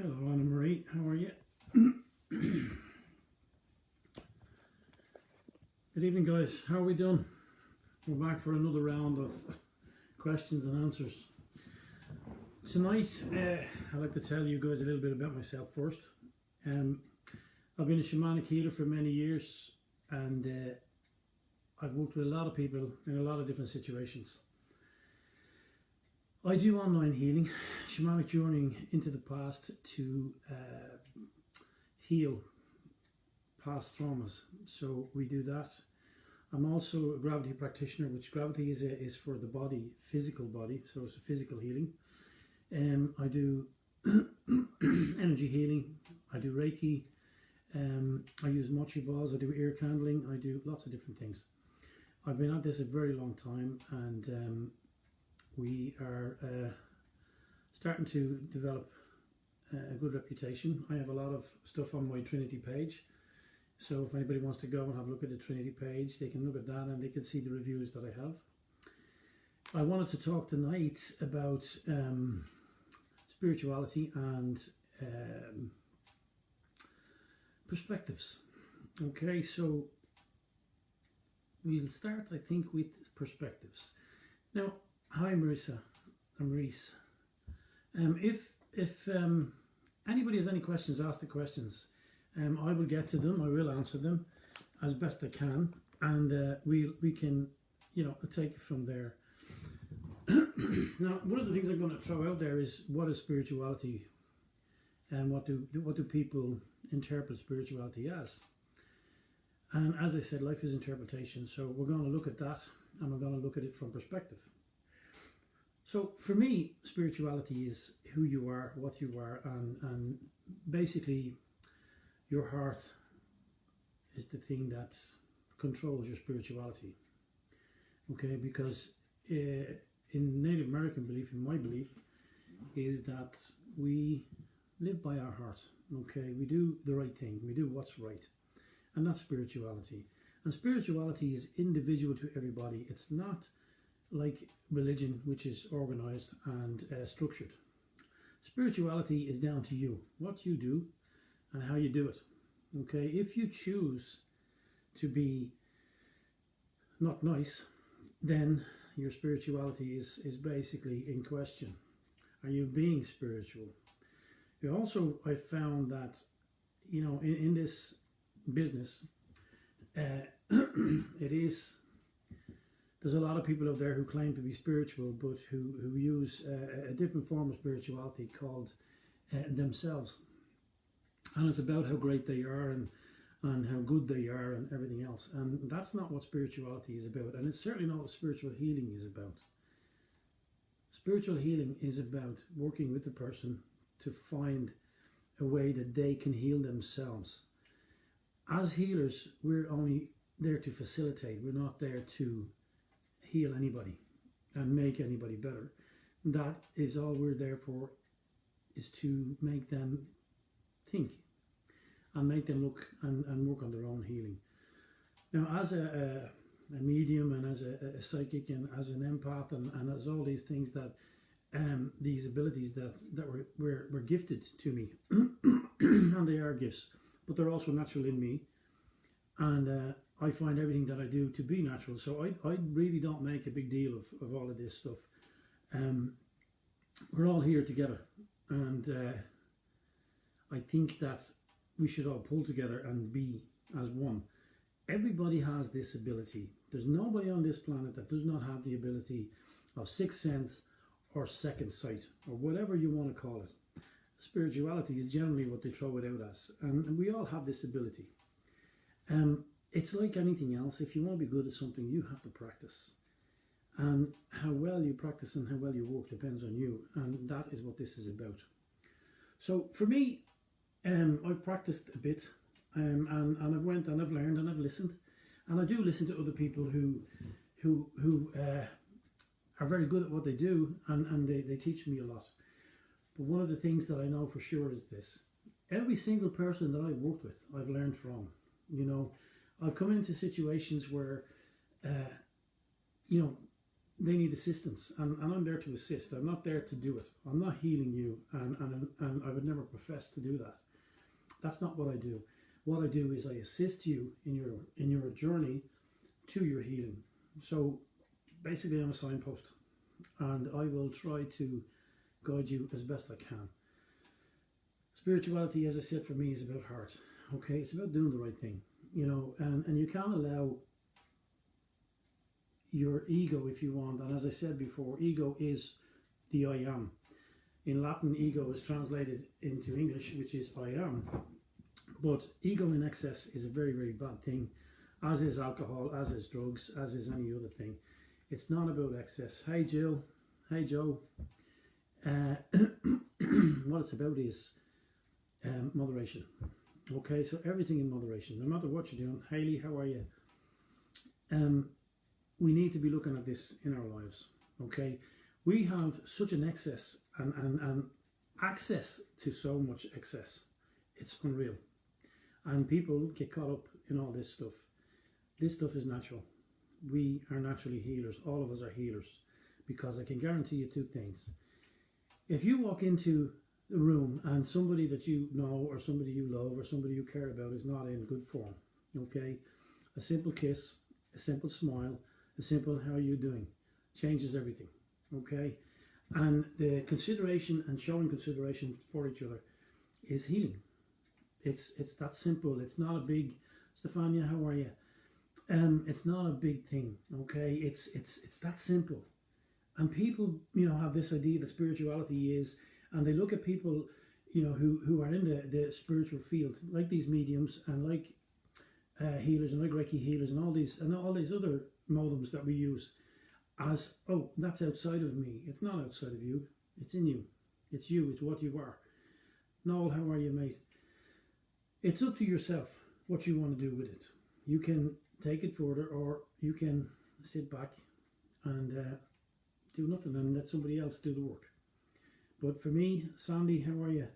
Hello, Anna Marie. How are you? Good evening, guys. How are we doing? We're back for another round of questions and answers. Tonight, I'd like to tell you guys a little bit about myself first. I've been a shamanic healer for many years, and I've worked with a lot of people in a lot of different situations. I do online healing, shamanic journeying into the past to heal past traumas. So we do that. I'm also a gravity practitioner, which gravity is for the body, physical body, so it's a physical healing. I do energy healing, I do Reiki, I use mochi balls, I do ear candling, I do lots of different things. I've been at this a very long time, and we are starting to develop a good reputation. I have a lot of stuff on my Trinity page, so if anybody wants to go and have a look at the Trinity page, they can look at that and they can see the reviews that I have. I wanted to talk tonight about spirituality and perspectives. Okay, so we'll start, I think, with perspectives. Now, hi Marissa, I'm Reese. If anybody has any questions, ask the questions. I will get to them. I will answer them as best I can, and we can, take it from there. Now, one of the things I'm going to throw out there is, what is spirituality, and what do people interpret spirituality as? And as I said, life is interpretation. So we're going to look at that, and we're going to look at it from perspective. So for me, spirituality is who you are, what you are, and basically your heart is the thing that controls your spirituality. Okay, because in Native American belief, in my belief, is that we live by our heart. Okay, we do the right thing, we do what's right, and that's spirituality. And spirituality is individual to everybody. It's not like religion, which is organized and structured. Spirituality is down to you, what you do and how you do it. Okay, if you choose to be not nice, then your spirituality is basically in question. Are you being spiritual? You also, I found that, in this business, there's a lot of people out there who claim to be spiritual, but who use a different form of spirituality called themselves. And it's about how great they are and how good they are and everything else. And that's not what spirituality is about. And it's certainly not what spiritual healing is about. Spiritual healing is about working with the person to find a way that they can heal themselves. As healers, we're only there to facilitate. We're not there to heal anybody and make anybody better. That is all we're there for, is to make them think and make them look and work on their own healing. Now, as a medium and as a psychic and as an empath and as all these things that these abilities that were gifted to me and they are gifts, but they're also natural in me, and I find everything that I do to be natural. So I really don't make a big deal of all of this stuff. We're all here together, and I think that we should all pull together and be as one. Everybody has this ability. There's nobody on this planet that does not have the ability of sixth sense or second sight, or whatever you want to call it. Spirituality is generally what they throw it out as, and we all have this ability. It's like anything else. If you want to be good at something, you have to practice. And how well you practice and how well you work depends on you. And that is what this is about. So for me, I've practiced a bit, and I've went and I've learned and I've listened. And I do listen to other people who are very good at what they do, and they teach me a lot. But one of the things that I know for sure is this. Every single person that I've worked with, I've learned from. I've come into situations where, they need assistance, and I'm there to assist. I'm not there to do it. I'm not healing you, and I would never profess to do that. That's not what I do. What I do is I assist you in your journey to your healing. So basically, I'm a signpost, and I will try to guide you as best I can. Spirituality, as I said, for me is about heart. Okay, it's about doing the right thing, and you can't allow your ego, if you want. And as I said before, ego is the I am. In Latin, ego is translated into English, which is I am. But ego in excess is a very, very bad thing, as is alcohol, as is drugs, as is any other thing. It's not about excess. Hey Jill, hey Joe. What it's about is moderation. Okay, so everything in moderation, no matter what you're doing. Hayley, how are you? We need to be looking at this in our lives. Okay, we have such an excess and access to so much excess. It's unreal. And people get caught up in all this stuff. This stuff is natural. We are naturally healers. All of us are healers. Because I can guarantee you two things. If you walk into the room and somebody that you know or somebody you love or somebody you care about is not in good form, okay, a simple kiss, a simple smile, a simple how are you doing changes everything, okay? And the consideration and showing consideration for each other is healing. It's that simple. It's not a big, Stefania, how are you? It's not a big thing, okay? It's that simple. And people, have this idea that spirituality is, and they look at people, who are in the spiritual field, like these mediums and like healers and like Reiki healers and all these other modems that we use as, oh, that's outside of me. It's not outside of you. It's in you. It's you. It's what you are. Noel, how are you, mate? It's up to yourself what you want to do with it. You can take it further, or you can sit back and do nothing and let somebody else do the work. But for me, Sandy, how are you?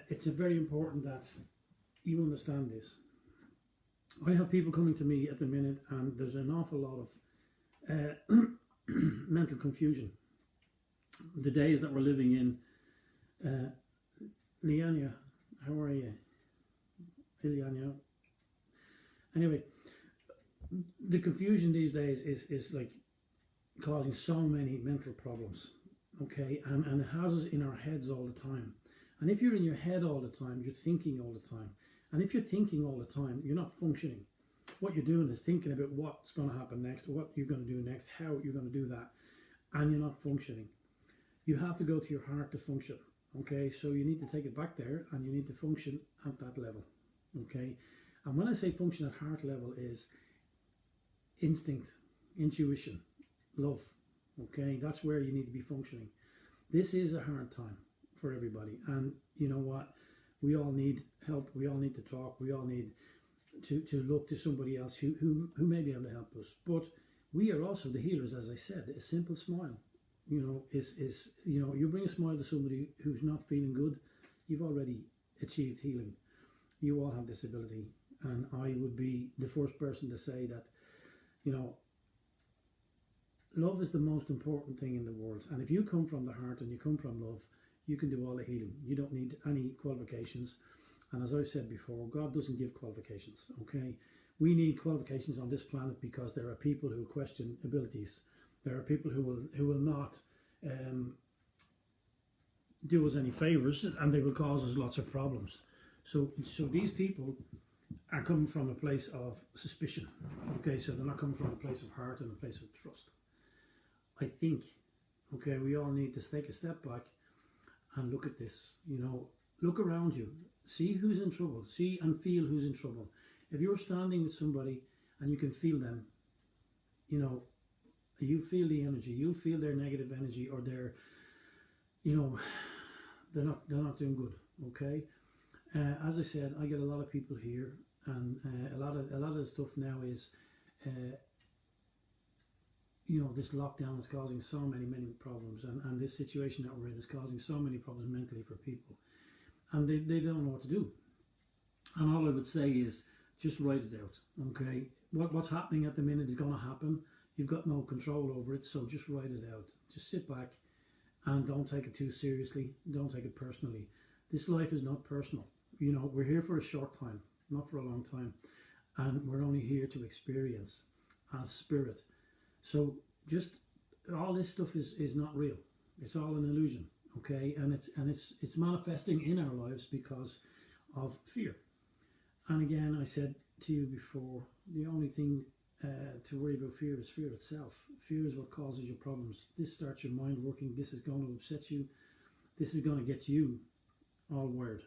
It's very important that you understand this. I have people coming to me at the minute, and there's an awful lot of mental confusion. The days that we're living in, Liania, how are you? Iliania. Anyway, the confusion these days is like causing so many mental problems, okay? And it has us in our heads all the time. And if you're in your head all the time, you're thinking all the time. And if you're thinking all the time, you're not functioning. What you're doing is thinking about what's going to happen next, what you're going to do next, how you're going to do that, and you're not functioning. You have to go to your heart to function, okay? So you need to take it back there, and you need to function at that level, okay? And when I say function at heart level is instinct, intuition, love, okay? That's where you need to be functioning. This is a hard time for everybody, and you know what? We all need help. We all need to talk. We all need to look to somebody else who may be able to help us. But we are also the healers, as I said. A simple smile, is you bring a smile to somebody who's not feeling good, you've already achieved healing. You all have this ability, and I would be the first person to say that, love is the most important thing in the world. And if you come from the heart and you come from love, you can do all the healing. You don't need any qualifications. And as I've said before, God doesn't give qualifications, okay? We need qualifications on this planet because there are people who question abilities. There are people who will not do us any favors, and they will cause us lots of problems. So these people are coming from a place of suspicion, okay? So they're not coming from a place of heart and a place of trust. I think, okay, we all need to take a step back and look at this, look around you, see who's in trouble, see and feel who's in trouble. If you're standing with somebody and you can feel them, you feel the energy, you feel their negative energy, or they're not doing good, okay? As I said, I get a lot of people here, and a lot of the stuff now is, this lockdown is causing so many problems, and this situation that we're in is causing so many problems mentally for people, and they don't know what to do. And all I would say is just write it out, okay? What's happening at the minute is going to happen. You've got no control over it, so just write it out. Just sit back and don't take it too seriously. Don't take it personally. This life is not personal. You know, we're here for a short time, not for a long time. And we're only here to experience as spirit. So just all this stuff is not real. It's all an illusion, okay? And it's manifesting in our lives because of fear. And again, I said to you before, the only thing to worry about fear is fear itself. Fear is what causes your problems. This starts your mind working. This is going to upset you. This is going to get you all wired.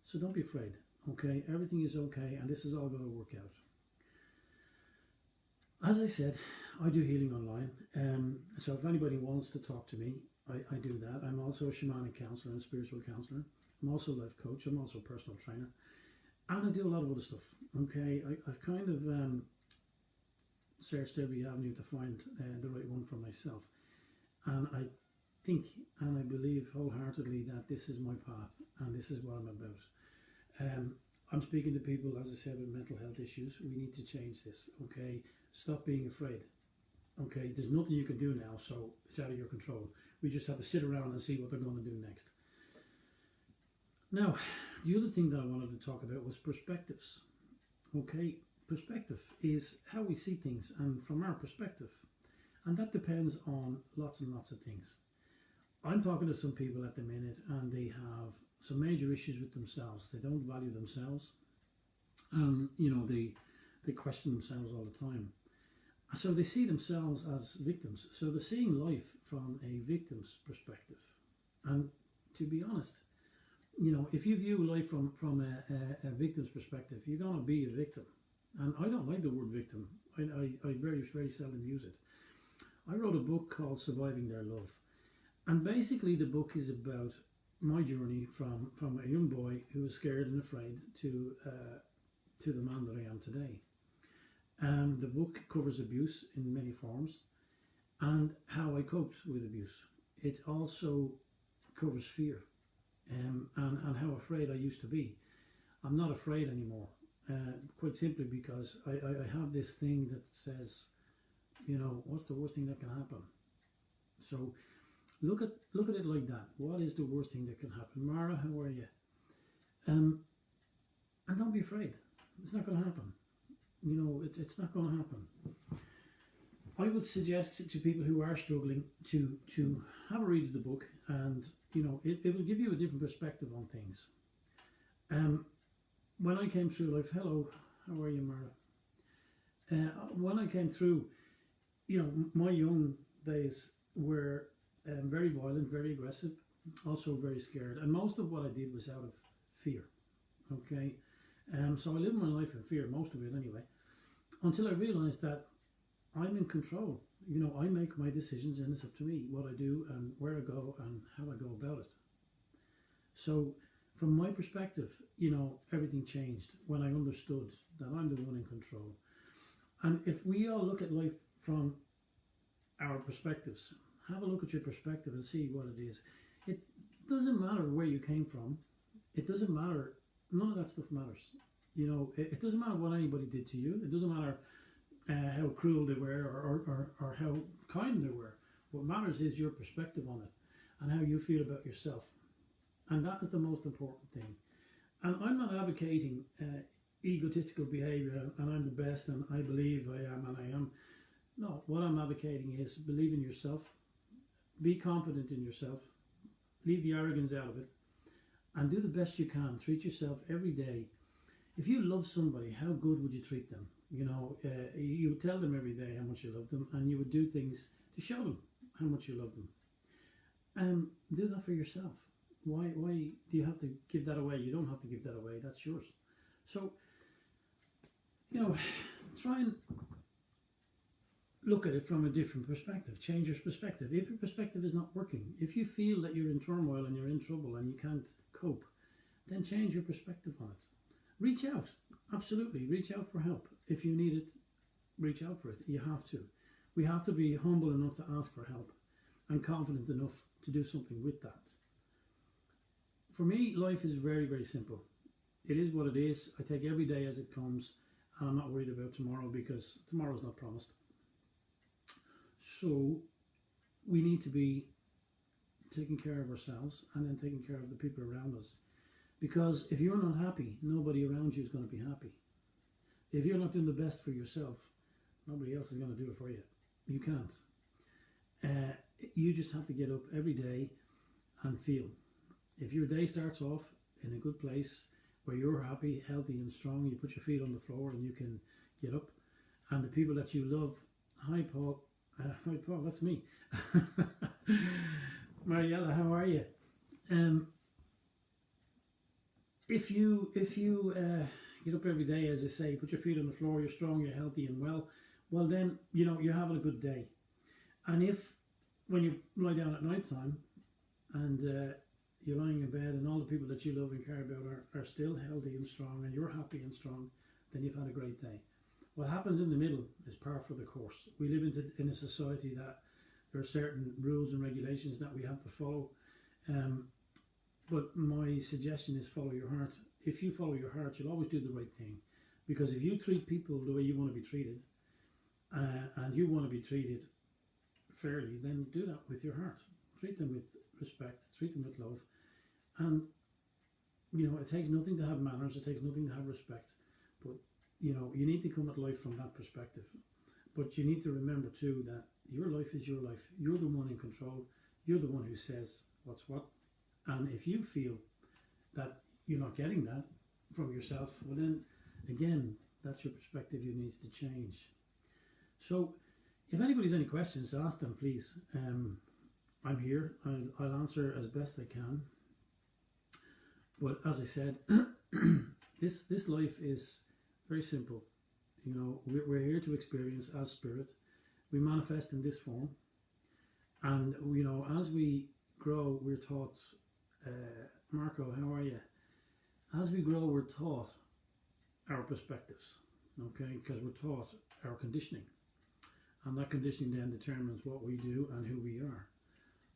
So don't be afraid, okay? Everything is okay, and this is all going to work out. As I said, I do healing online. So if anybody wants to talk to me, I do that. I'm also a shamanic counselor and spiritual counselor. I'm also a life coach. I'm also a personal trainer. And I do a lot of other stuff, okay? I've kind of searched every avenue to find the right one for myself. And I think and I believe wholeheartedly that this is my path and this is what I'm about. I'm speaking to people, as I said, with mental health issues. We need to change this, okay? Stop being afraid, okay? There's nothing you can do now, so it's out of your control. We just have to sit around and see what they're going to do next. Now, the other thing that I wanted to talk about was perspectives, okay? Perspective is how we see things and from our perspective. And that depends on lots and lots of things. I'm talking to some people at the minute and they have some major issues with themselves. They don't value themselves. You know, they question themselves all the time. So they see themselves as victims. So they're seeing life from a victim's perspective. And to be honest, you know, if you view life from a victim's perspective, you're going to be a victim. And I don't like the word victim. I very, very seldom use it. I wrote a book called Surviving Their Love. And basically the book is about my journey from a young boy who was scared and afraid to the man that I am today. The book covers abuse in many forms and how I coped with abuse. It also covers fear and how afraid I used to be. I'm not afraid anymore, quite simply because I have this thing that says, you know, what's the worst thing that can happen? So look at it like that. What is the worst thing that can happen? Mara, how are you? And don't be afraid. It's not going to happen. You know, it's not going to happen. I would suggest to people who are struggling to have a read of the book, and you know, it will give you a different perspective on things. When I came through life, hello, how are you, Mara? When I came through, you know, my young days were very violent, very aggressive, also very scared, and most of what I did was out of fear. Okay, so I lived my life in fear, most of it anyway, until I realised that I'm in control. You know, I make my decisions, and it's up to me what I do and where I go and how I go about it. So, from my perspective, you know, everything changed when I understood that I'm the one in control. And if we all look at life from our perspectives, have a look at your perspective and see what it is. It doesn't matter where you came from. It doesn't matter. None of that stuff matters. You know, it doesn't matter what anybody did to you. It doesn't matter how cruel they were or how kind they were. What matters is your perspective on it and how you feel about yourself. And that is the most important thing. And I'm not advocating egotistical behaviour and I'm the best and I believe I am and I am. No, what I'm advocating is believe in yourself, be confident in yourself, leave the arrogance out of it, and do the best you can. Treat yourself every day. If you love somebody, how good would you treat them? You know, you would tell them every day how much you love them, and you would do things to show them how much you love them. Do that for yourself. Why do you have to give that away? You don't have to give that away. That's yours. So, you know, try and look at it from a different perspective. Change your perspective. If your perspective is not working, if you feel that you're in turmoil and you're in trouble and you can't cope, then change your perspective on it. Reach out. Absolutely. Reach out for help. If you need it, reach out for it. You have to. We have to be humble enough to ask for help and confident enough to do something with that. For me, life is very, very simple. It is what it is. I take every day as it comes, and I'm not worried about tomorrow because tomorrow's not promised. So we need to be taking care of ourselves and then taking care of the people around us. Because if you're not happy, nobody around you is going to be happy. If you're not doing the best for yourself, nobody else is going to do it for you. You can't. You just have to get up every day and feel. If your day starts off in a good place where you're happy, healthy and strong, you put your feet on the floor and you can get up, and the people that you love, hi Paul, that's me. Mariella, how are you? If you get up every day, as I say, put your feet on the floor, you're strong, you're healthy and well then, you're having a good day. And if, when you lie down at night time and you're lying in bed and all the people that you love and care about are still healthy and strong and you're happy and strong, then you've had a great day. What happens in the middle is par for the course. We live in a society that there are certain rules and regulations that we have to follow. But my suggestion is follow your heart. If you follow your heart, you'll always do the right thing. Because if you treat people the way you want to be treated, and you want to be treated fairly, then do that with your heart. Treat them with respect, treat them with love. And, it takes nothing to have manners, it takes nothing to have respect. But, you need to come at life from that perspective. But you need to remember too that your life is your life. You're the one in control. You're the one who says what's what. And if you feel that you're not getting that from yourself, well then, again, that's your perspective you needs to change. So, if anybody's any questions, ask them, please. I'm here. I'll answer as best I can. But as I said, this life is very simple. We're here to experience as spirit. We manifest in this form. And, as we grow, we're taught, Marco, how are you? As we grow, we're taught our perspectives, okay? Because we're taught our conditioning. And that conditioning then determines what we do and who we are.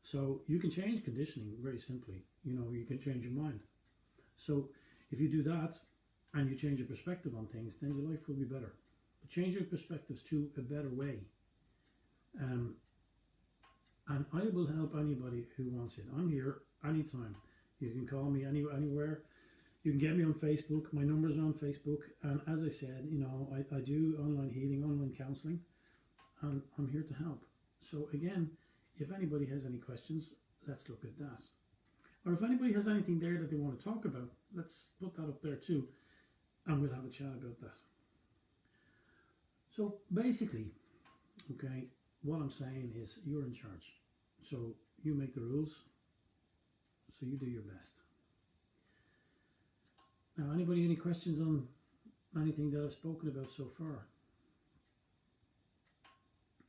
So you can change conditioning very simply. You can change your mind. So if you do that and you change your perspective on things, then your life will be better. But change your perspectives to a better way. And I will help anybody who wants it. I'm here anytime. You can call me anywhere. You can get me on Facebook. My numbers are on Facebook. And as I said, I do online healing, online counseling. And I'm here to help. So again, if anybody has any questions, let's look at that. Or if anybody has anything there that they want to talk about, let's put that up there too. And we'll have a chat about that. So basically, okay, what I'm saying is you're in charge. So you make the rules. So you do your best. Now, anybody any questions on anything that I've spoken about so far?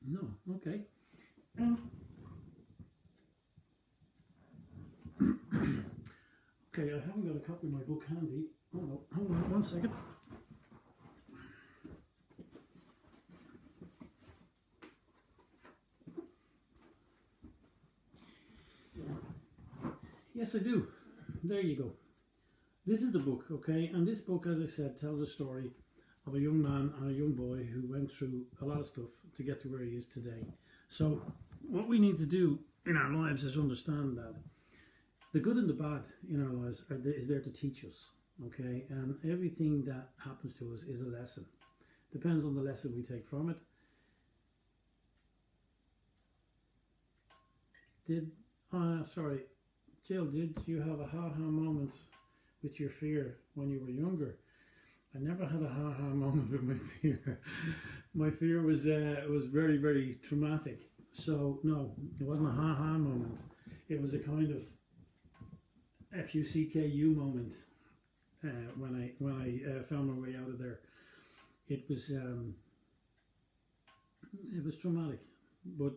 No, okay. Okay, I haven't got a copy of my book handy. Oh no, hold on 1 second. Yes, I do. There you go. This is the book, okay? And this book, as I said, tells a story of a young man and a young boy who went through a lot of stuff to get to where he is today. So what we need to do in our lives is understand that the good and the bad in our lives is there to teach us, okay? And everything that happens to us is a lesson. Depends on the lesson we take from it. Sorry, Jill, did you have a ha-ha moment with your fear when you were younger? I never had a ha-ha moment with my fear. My fear was very, very traumatic. So no, it wasn't a ha-ha moment. It was a kind of FUCKU moment when I found my way out of there. It was traumatic, but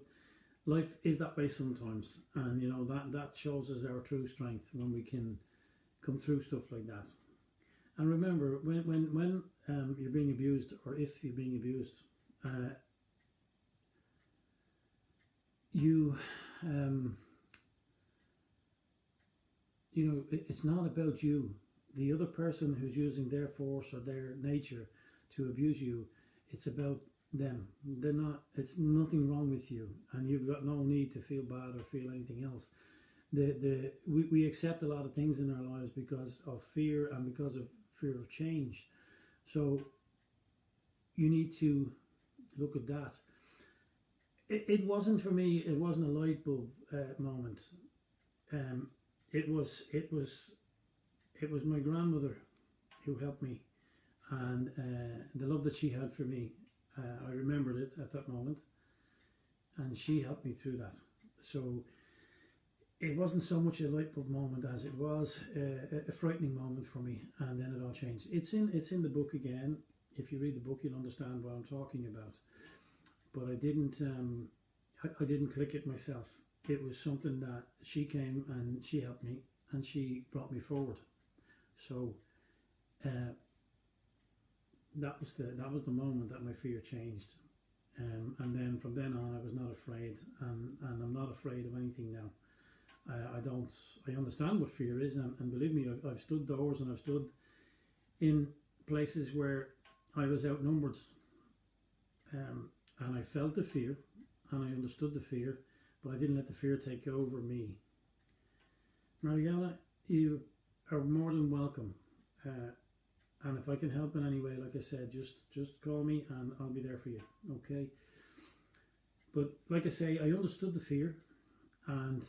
life is that way sometimes, and that shows us our true strength when we can come through stuff like that. And remember, when you're being abused, or if you're being abused, it's not about you. The other person who's using their force or their nature to abuse you, it's about them. They're not. It's nothing wrong with you, and you've got no need to feel bad or feel anything else. We accept a lot of things in our lives because of fear and because of fear of change. So you need to look at that. It wasn't for me. It wasn't a light bulb moment. It was my grandmother who helped me, and the love that she had for me. I remembered it at that moment, and she helped me through that. So it wasn't so much a light bulb moment as it was a frightening moment for me, and then it all changed. It's in the book again. If you read the book, you'll understand what I'm talking about. But I didn't click it myself. It was something that she came and she helped me and she brought me forward. So that was the moment that my fear changed. And then from then on, I was not afraid, and I'm not afraid of anything now. I understand what fear is, and believe me, I've stood doors and I've stood in places where I was outnumbered, and I felt the fear, and I understood the fear, but I didn't let the fear take over me. Mariella, you are more than welcome, and if I can help in any way, like I said, just call me and I'll be there for you, okay? But like I say, I understood the fear, and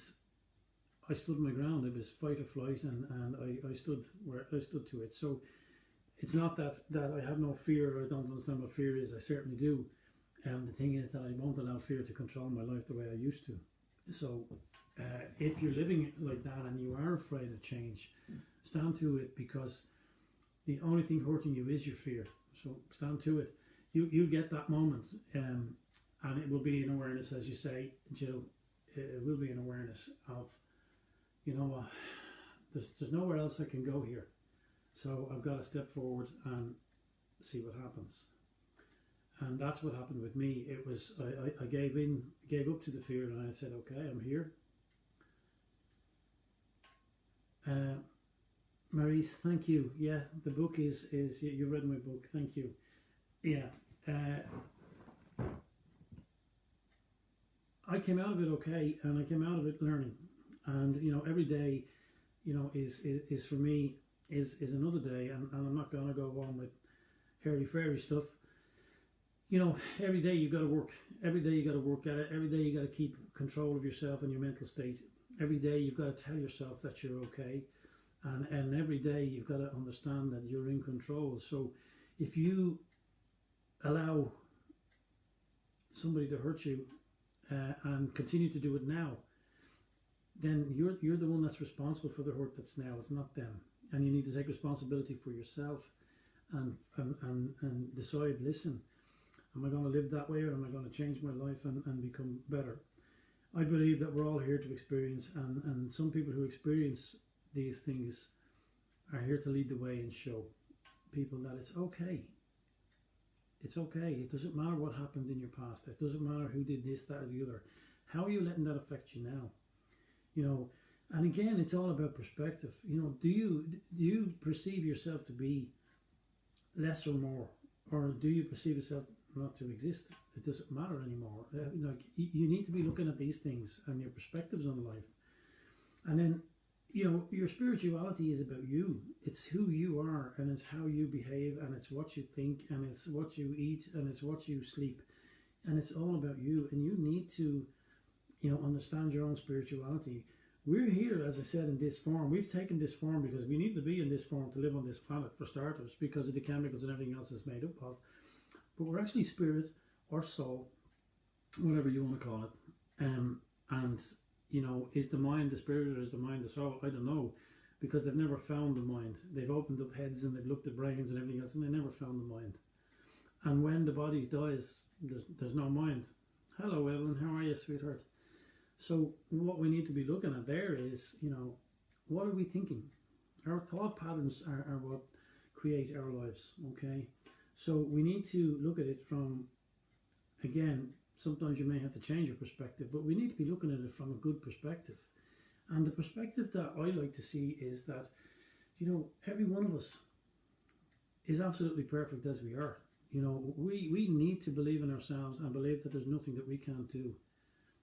I stood my ground. It was fight or flight, and I stood to it. So it's not that I have no fear or I don't understand what fear is. I certainly do. And the thing is that I won't allow fear to control my life the way I used to. So if you're living like that and you are afraid of change, stand to it, because the only thing hurting you is your fear. So stand to it. You get that moment, and it will be an awareness, as you say, Jill. It will be an awareness of, you know what, there's nowhere else I can go here. So I've got to step forward and see what happens. And that's what happened with me. It was, I gave up to the fear, and I said, okay, I'm here. Maurice, thank you. Yeah, the book is you read my book. Thank you. Yeah. I came out of it okay, and I came out of it learning. And, you know, every day, you know, is for me, is another day, and I'm not going to go on with hairy-fairy stuff. You know, every day you've got to work. Every day you got to work at it. Every day you got to keep control of yourself and your mental state. Every day you've got to tell yourself that you're okay. And every day you've got to understand that you're in control. So if you allow somebody to hurt you and continue to do it now, then you're the one that's responsible for the hurt that's now. It's not them. And you need to take responsibility for yourself and decide, listen, am I going to live that way, or am I going to change my life and become better? I believe that we're all here to experience, and some people who experience these things are here to lead the way and show people that it's okay. It's okay. It doesn't matter what happened in your past. It doesn't matter who did this, that, or the other. How are you letting that affect you now? You know, and again, it's all about perspective. You know, do you perceive yourself to be less or more, or do you perceive yourself not to exist? It doesn't matter anymore. Like, you need to be looking at these things and your perspectives on life. And then, you know, your spirituality is about you. It's who you are, and it's how you behave, and it's what you think, and it's what you eat, and it's what you sleep, and it's all about you. And you need to, you know, understand your own spirituality. We're here, as I said, in this form. We've taken this form because we need to be in this form to live on this planet, for starters, because of the chemicals and everything else it's made up of. But we're actually spirit or soul, whatever you want to call it. And, you know, is the mind the spirit, or is the mind the soul? I don't know, because they've never found the mind. They've opened up heads and they've looked at brains and everything else, and they never found the mind. And when the body dies, there's no mind. Hello, Evelyn. How are you, sweetheart? So what we need to be looking at there is, you know, what are we thinking? Our thought patterns are what create our lives, okay? So we need to look at it from, again, sometimes you may have to change your perspective, but we need to be looking at it from a good perspective. And the perspective that I like to see is that, you know, every one of us is absolutely perfect as we are. You know, we need to believe in ourselves and believe that there's nothing that we can't do.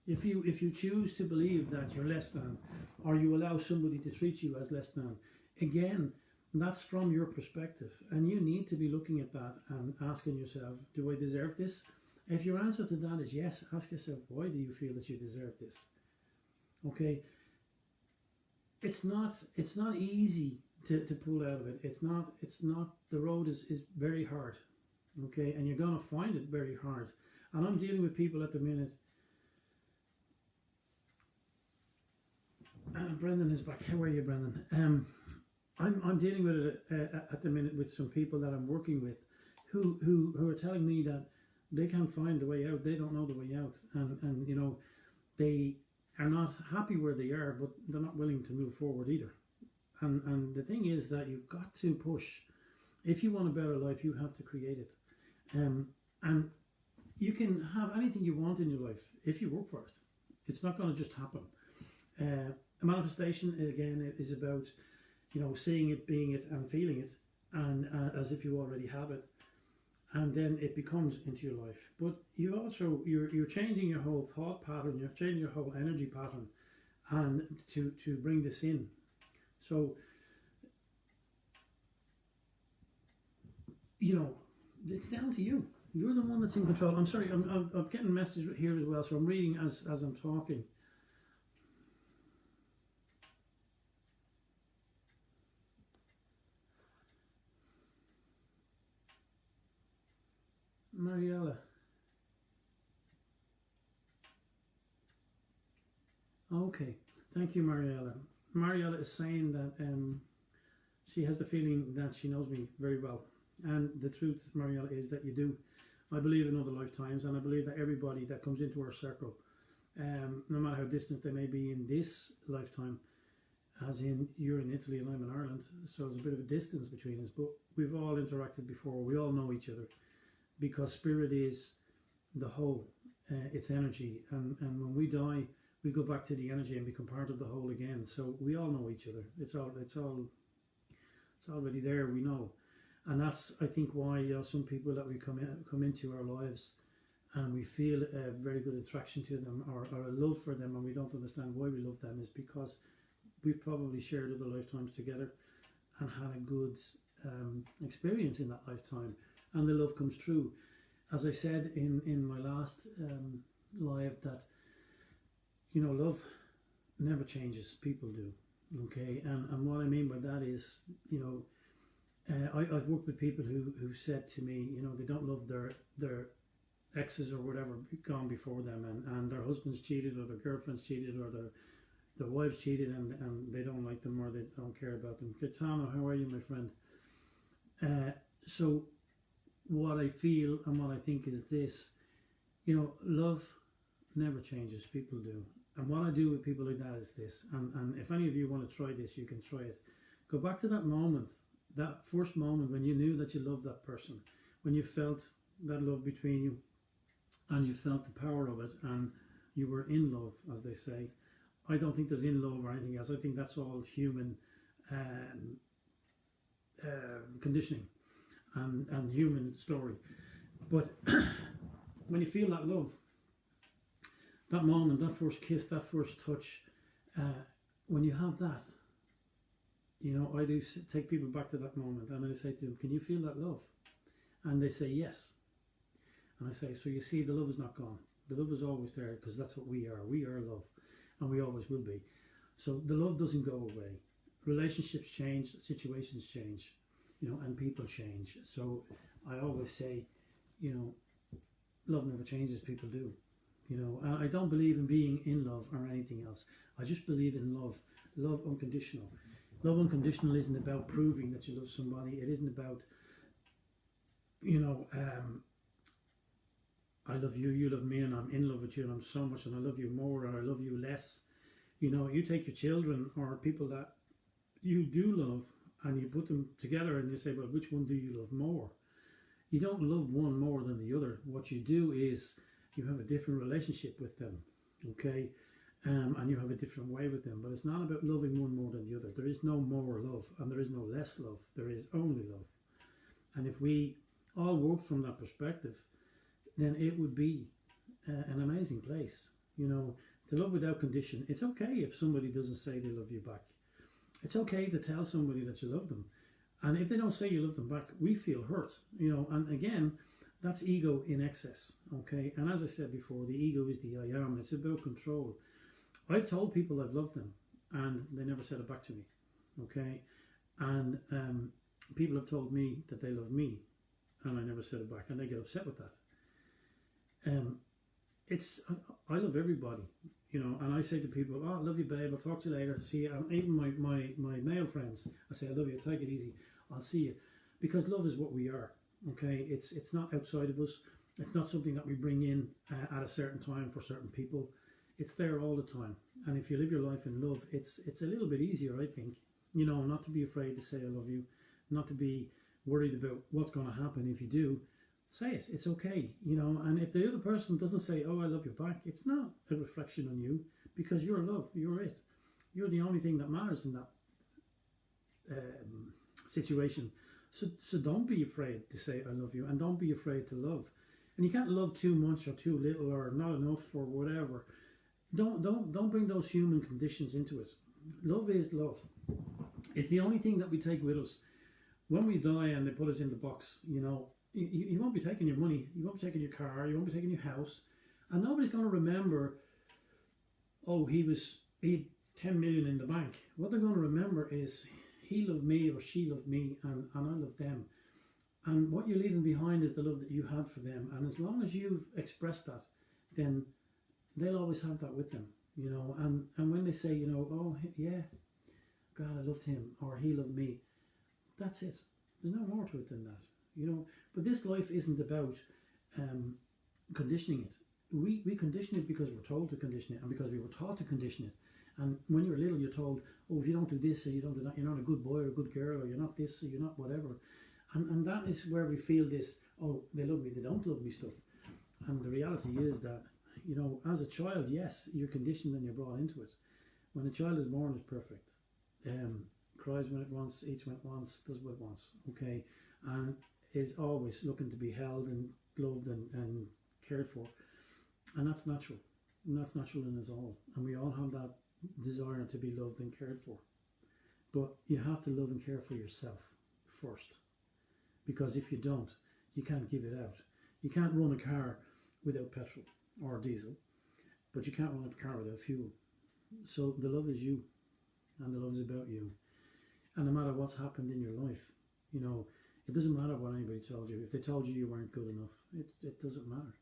If you choose to believe that you're less than, or you allow somebody to treat you as less than, again, that's from your perspective, and you need to be looking at that and asking yourself, do I deserve this? If your answer to that is yes, ask yourself, why do you feel that you deserve this? Okay, it's not easy to pull out of it. It's not the road is very hard. Okay, and you're gonna find it very hard. And I'm dealing with people at the minute. Brendan is back. How are you, Brendan? I'm dealing with it at the minute with some people that I'm working with, who are telling me that they can't find the way out. They don't know the way out, and you know, they are not happy where they are, but they're not willing to move forward either. And the thing is that you've got to push. If you want a better life, you have to create it, and you can have anything you want in your life if you work for it. It's not going to just happen. A manifestation again is about, you know, seeing it, being it, and feeling it, and as if you already have it, and then it becomes into your life. But you also you're changing your whole thought pattern, you're changing your whole energy pattern, and to bring this in. So, you know, it's down to you. You're the one that's in control. I'm sorry, I'm getting messages here as well, so I'm reading as I'm talking. Mariella. Okay, thank you, Mariella. Mariella is saying that she has the feeling that she knows me very well. And the truth, Mariella, is that you do. I believe in other lifetimes, and I believe that everybody that comes into our circle, no matter how distant they may be in this lifetime, as in you're in Italy and I'm in Ireland, so there's a bit of a distance between us, but we've all interacted before, we all know each other, because spirit is the whole, it's energy, and when we die, we go back to the energy and become part of the whole again. So we all know each other. It's already there. We know, and that's, I think, why, you know, some people that we come into our lives, and we feel a very good attraction to them, or a love for them, and we don't understand why we love them, is because we've probably shared other lifetimes together and had a good experience in that lifetime, and the love comes true. As I said in my last live, that, you know, love never changes, people do. Okay, and what I mean by that is, you know, I've worked with people who said to me, you know, they don't love their exes or whatever gone before them, and their husbands cheated, or their girlfriends cheated, or their wives cheated, and they don't like them, or they don't care about them. Kitano, how are you, my friend? So what I feel and what I think is this, you know, love never changes, people do. And what I do with people like that is this, and if any of you want to try this, you can try it. Go back to that moment, that first moment when you knew that you loved that person, when you felt that love between you, and you felt the power of it, and you were in love, as they say. I don't think there's in love or anything else. I think that's all human conditioning and human story. But when you feel that love, that moment, that first kiss, that first touch, when you have that, you know, I do take people back to that moment, and I say to them, can you feel that love? And they say yes. And I say, so you see, the love is not gone. The love is always there, because that's what we are. We are love, and we always will be. So the love doesn't go away. Relationships change, situations change, you know, and people change. So I always say, you know, love never changes, people do. You know, and I don't believe in being in love or anything else. I just believe in love. Love unconditional. Love unconditional isn't about proving that you love somebody. It isn't about, you know, I love you, you love me, and I'm in love with you, and I'm so much, and I love you more, or I love you less. You know, you take your children or people that you do love, and you put them together, and you say, well, which one do you love more? You don't love one more than the other. What you do is you have a different relationship with them, okay? And you have a different way with them. But it's not about loving one more than the other. There is no more love, and there is no less love. There is only love. And if we all worked from that perspective, then it would be an amazing place. You know, to love without condition. It's okay if somebody doesn't say they love you back. It's okay to tell somebody that you love them. And if they don't say you love them back, we feel hurt. You know, and again, that's ego in excess. Okay. And as I said before, the ego is the I am. It's about control. I've told people I've loved them and they never said it back to me. Okay. And people have told me that they love me and I never said it back, and they get upset with that. I love everybody, you know, and I say to people, oh, I love you, babe, I'll talk to you later, see you. And even my male friends, I say, I love you, take it easy, I'll see you. Because love is what we are, okay? It's not outside of us. It's not something that we bring in at a certain time for certain people. It's there all the time. And if you live your life in love, it's a little bit easier, I think, you know, not to be afraid to say I love you, not to be worried about what's going to happen if you do. Say it, it's okay, you know. And if the other person doesn't say, oh, I love you back, it's not a reflection on you, because you're love, you're it. You're the only thing that matters in that situation. So don't be afraid to say I love you, and don't be afraid to love. And you can't love too much or too little or not enough or whatever. Don't bring those human conditions into it. Love is love. It's the only thing that we take with us. When we die and they put us in the box, you know, you won't be taking your money, you won't be taking your car, you won't be taking your house, and nobody's going to remember, oh, he had 10 million in the bank. What they're going to remember is he loved me or she loved me, and I loved them. And what you're leaving behind is the love that you had for them. And as long as you've expressed that, then they'll always have that with them, you know. And when they say, you know, oh yeah, God, I loved him, or he loved me, that's it. There's no more to it than that, you know. But this life isn't about conditioning it. We condition it because we're told to condition it, and because we were taught to condition it. And when you're little, you're told, oh, if you don't do this, or you don't do that, you're not a good boy or a good girl, or you're not this, or you're not whatever. And that is where we feel this, oh, they love me, they don't love me stuff. And the reality is that, you know, as a child, yes, you're conditioned and you're brought into it. When a child is born, it's perfect. Cries when it wants, eats when it wants, does what it wants, okay? And is always looking to be held and loved and cared for. And that's natural. And that's natural in us all. And we all have that desire to be loved and cared for. But you have to love and care for yourself first. Because if you don't, you can't give it out. You can't run a car without petrol or diesel, but you can't run a car without fuel. So the love is you, and the love is about you. And no matter what's happened in your life, you know, it doesn't matter what anybody told you. If they told you you weren't good enough, it doesn't matter.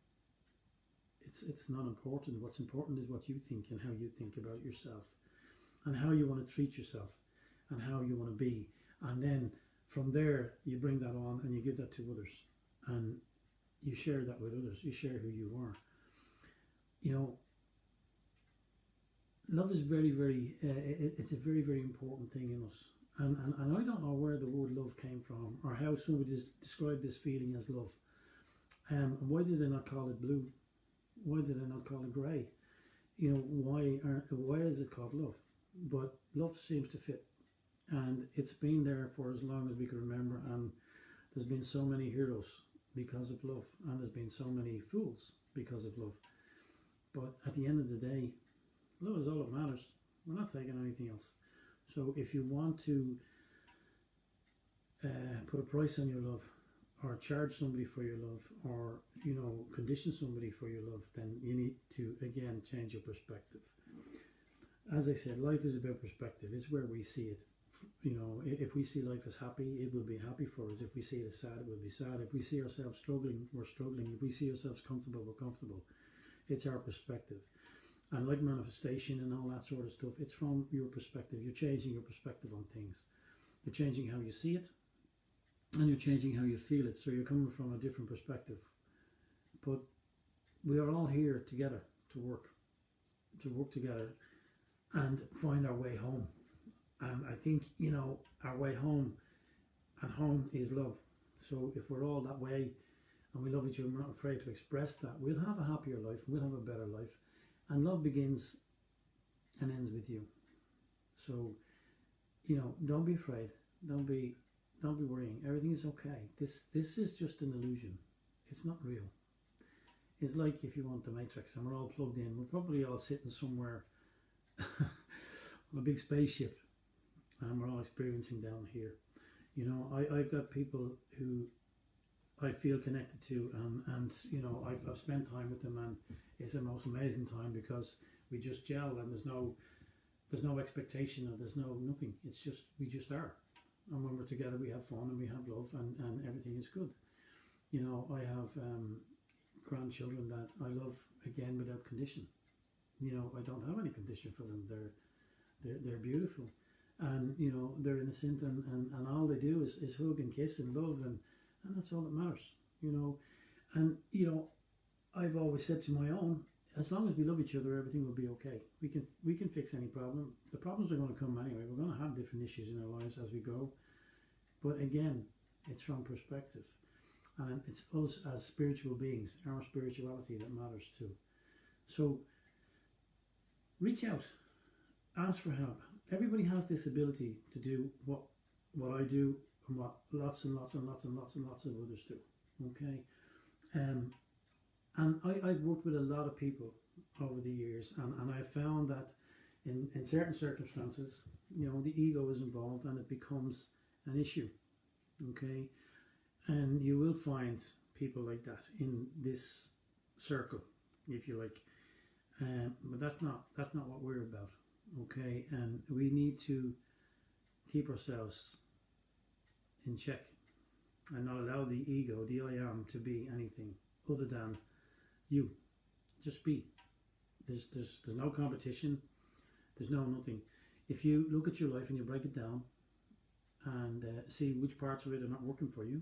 It's not important. What's important is what you think and how you think about yourself, and how you want to treat yourself, and how you want to be. And then from there, you bring that on and you give that to others, and you share that with others. You share who you are. You know, love is very, very, it's a very, very important thing in us. And I don't know where the word love came from, or how somebody described this feeling as love. Why did they not call it blue? Why did they not call it grey? You know, why is it called love? But love seems to fit. And it's been there for as long as we can remember, and there's been so many heroes because of love, and there's been so many fools because of love. But at the end of the day, love is all that matters. We're not taking anything else. So if you want to put a price on your love, or charge somebody for your love, or, you know, condition somebody for your love, then you need to, again, change your perspective. As I said, life is about perspective. It's where we see it. You know, if we see life as happy, it will be happy for us. If we see it as sad, it will be sad. If we see ourselves struggling, we're struggling. If we see ourselves comfortable, we're comfortable. It's our perspective. And like manifestation and all that sort of stuff, it's from your perspective. You're changing your perspective on things. You're changing how you see it, and you're changing how you feel it. So you're coming from a different perspective. But we are all here together to work together and find our way home. And I think, you know, our way home, and home is love. So if we're all that way and we love each other, we're not afraid to express that, we'll have a happier life, we'll have a better life. And love begins and ends with you. So, you know, don't be afraid. Don't be Don't be worrying. Everything is okay. This is just an illusion. It's not real. It's like if you want the Matrix and we're all plugged in. We're probably all sitting somewhere on a big spaceship and we're all experiencing down here. You know, I've got people who I feel connected to, and you know, I've spent time with them, and it's the most amazing time because we just gel, and there's no expectation, or there's nothing. It's just, we just are, and when we're together we have fun and we have love, and everything is good. You know, I have grandchildren that I love, again, without condition. You know, I don't have any condition for them. They're beautiful, and you know, they're innocent, and all they do is hug and kiss and love, and that's all that matters. You know, and you know, I've always said to my own, as long as we love each other, everything will be okay. We can fix any problem. The problems are going to come anyway. We're going to have different issues in our lives as we go, but again, it's from perspective, and it's us as spiritual beings, our spirituality, that matters too. So reach out, ask for help. Everybody has this ability to do what I do, and what lots and lots and lots and lots and lots of others do. Okay, and I've worked with a lot of people over the years, and I found that in certain circumstances, you know, the ego is involved and it becomes an issue. Okay, and you will find people like that in this circle, if you like, but that's not what we're about. Okay, and we need to keep ourselves in check and not allow the ego, the I am, to be anything other than you. Just be. There's no competition. There's no nothing. If you look at your life and you break it down and see which parts of it are not working for you,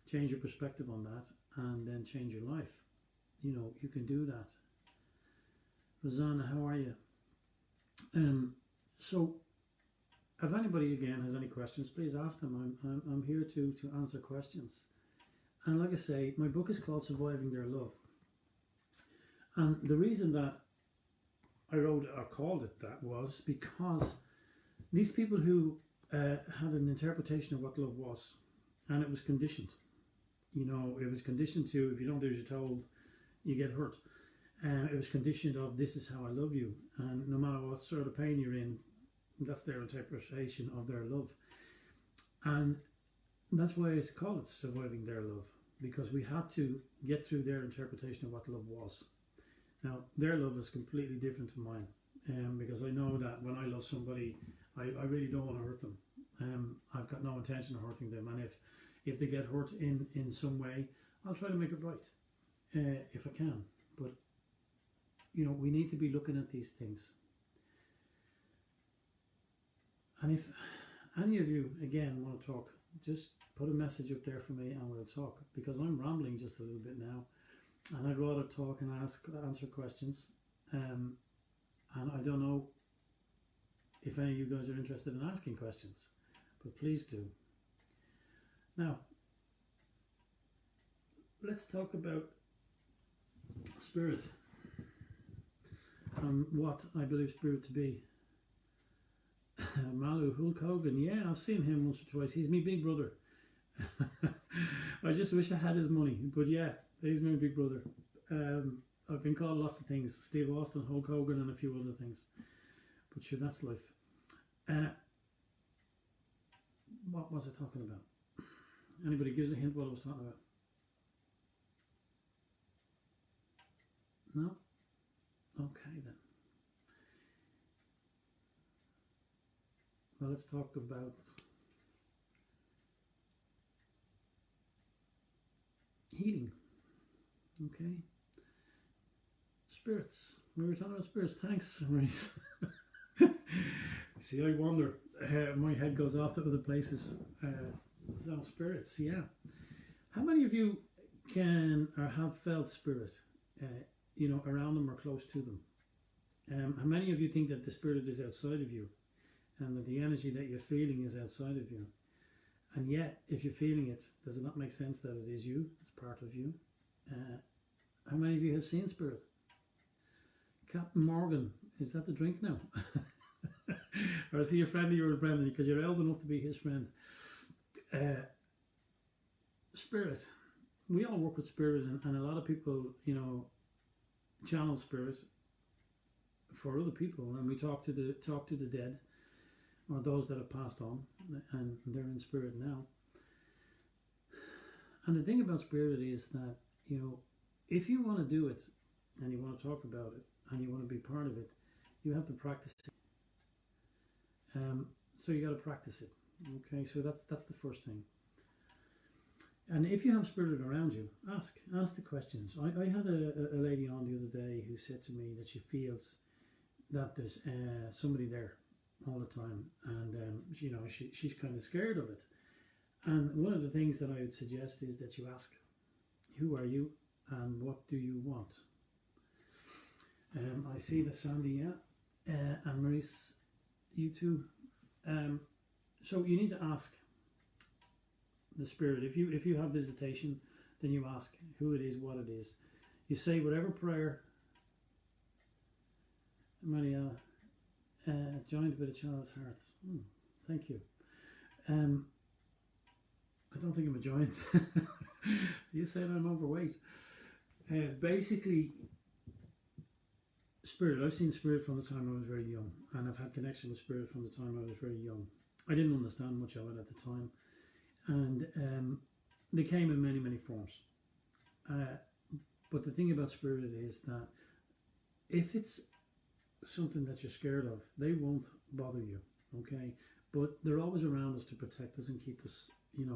change your perspective on that, and then change your life. You know, you can do that. Rosanna, how are you? So if anybody again has any questions, please ask them. I'm here to answer questions. And like I say, my book is called Surviving Their Love. And the reason that I wrote or called it that was because these people who had an interpretation of what love was, and it was conditioned. You know, it was conditioned to, if you don't do as you're told, you get hurt. It was conditioned of, this is how I love you, and no matter what sort of pain you're in, that's their interpretation of their love. And that's why it's called Surviving Their Love, because we had to get through their interpretation of what love was. Now, their love is completely different to mine, because I know that when I love somebody, I really don't want to hurt them. I've got no intention of hurting them, and if they get hurt in some way, I'll try to make it right, if I can. But you know, we need to be looking at these things. And if any of you, again, want to talk, just put a message up there for me and we'll talk, because I'm rambling just a little bit now, and I'd rather talk and answer questions. And I don't know if any of you guys are interested in asking questions, but please do. Now, let's talk about spirit and what I believe spirit to be. Malu, Hulk Hogan, yeah, I've seen him once or twice. He's my big brother. I just wish I had his money, but yeah, he's my big brother. I've been called lots of things: Steve Austin, Hulk Hogan, and a few other things. But sure, that's life. What was I talking about? Anybody gives a hint what I was talking about? No? Okay then. Well, let's talk about healing. Okay. Spirits. We were talking about spirits. Thanks, Maurice. See, I wonder. My head goes off to other places. So, spirits, yeah. How many of you can or have felt spirit, you know, around them or close to them? How many of you think that the spirit is outside of you, and that the energy that you're feeling is outside of you? And yet, if you're feeling it, does it not make sense that it is you? It's part of you. How many of you have seen spirit? Captain Morgan, is that the drink now? Or is he a friend of yours, Brendan? Because you're old enough to be his friend. Spirit. We all work with spirit, and a lot of people, channel spirit for other people, and we talk to the dead or those that have passed on, and they're in spirit now. And the thing about spirit is that, if you want to do it and you want to talk about it and you want to be part of it, you have to practice it. So you got to practice it. Okay, so that's the first thing. And if you have spirit around you, ask the questions. I had a lady on the other day who said to me that she feels that there's somebody there all the time, and she's kind of scared of it. And one of the things that I would suggest is that you ask, who are you and what do you want? I see that Sandy, and Maurice, you too. So you need to ask the spirit. If you have visitation, then you ask who it is, what it is. You say whatever prayer. Mariella, joined with a child's heart. Thank you. I don't think I'm a giant. You said I'm overweight. Basically, spirit. I've seen spirit from the time I was very young, and I've had connection with spirit from the time I was very young. I didn't understand much of it at the time, and they came in many, many forms. But the thing about spirit is that if it's something that you're scared of, they won't bother you, okay? But they're always around us to protect us and keep us,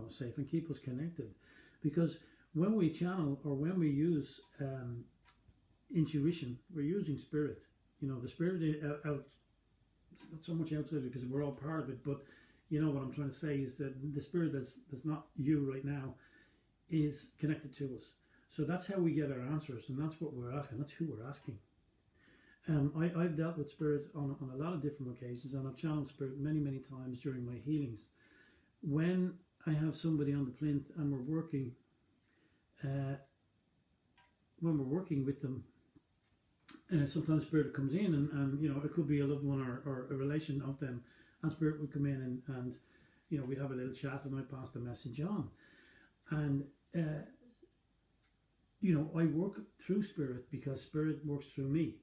safe and keep us connected. Because when we channel or when we use intuition, we're using spirit. The spirit out. It's not so much outside it because we're all part of it. But what I'm trying to say is that the spirit that's not you right now is connected to us. So that's how we get our answers, and that's what we're asking. That's who we're asking. I've dealt with spirit on a lot of different occasions, and I've channeled spirit many, many times during my healings. When I have somebody on the plinth and we're working, with them, sometimes spirit comes in, and it could be a loved one or a relation of them, and spirit would come in and we'd have a little chat, and I pass the message on, and I work through spirit because spirit works through me.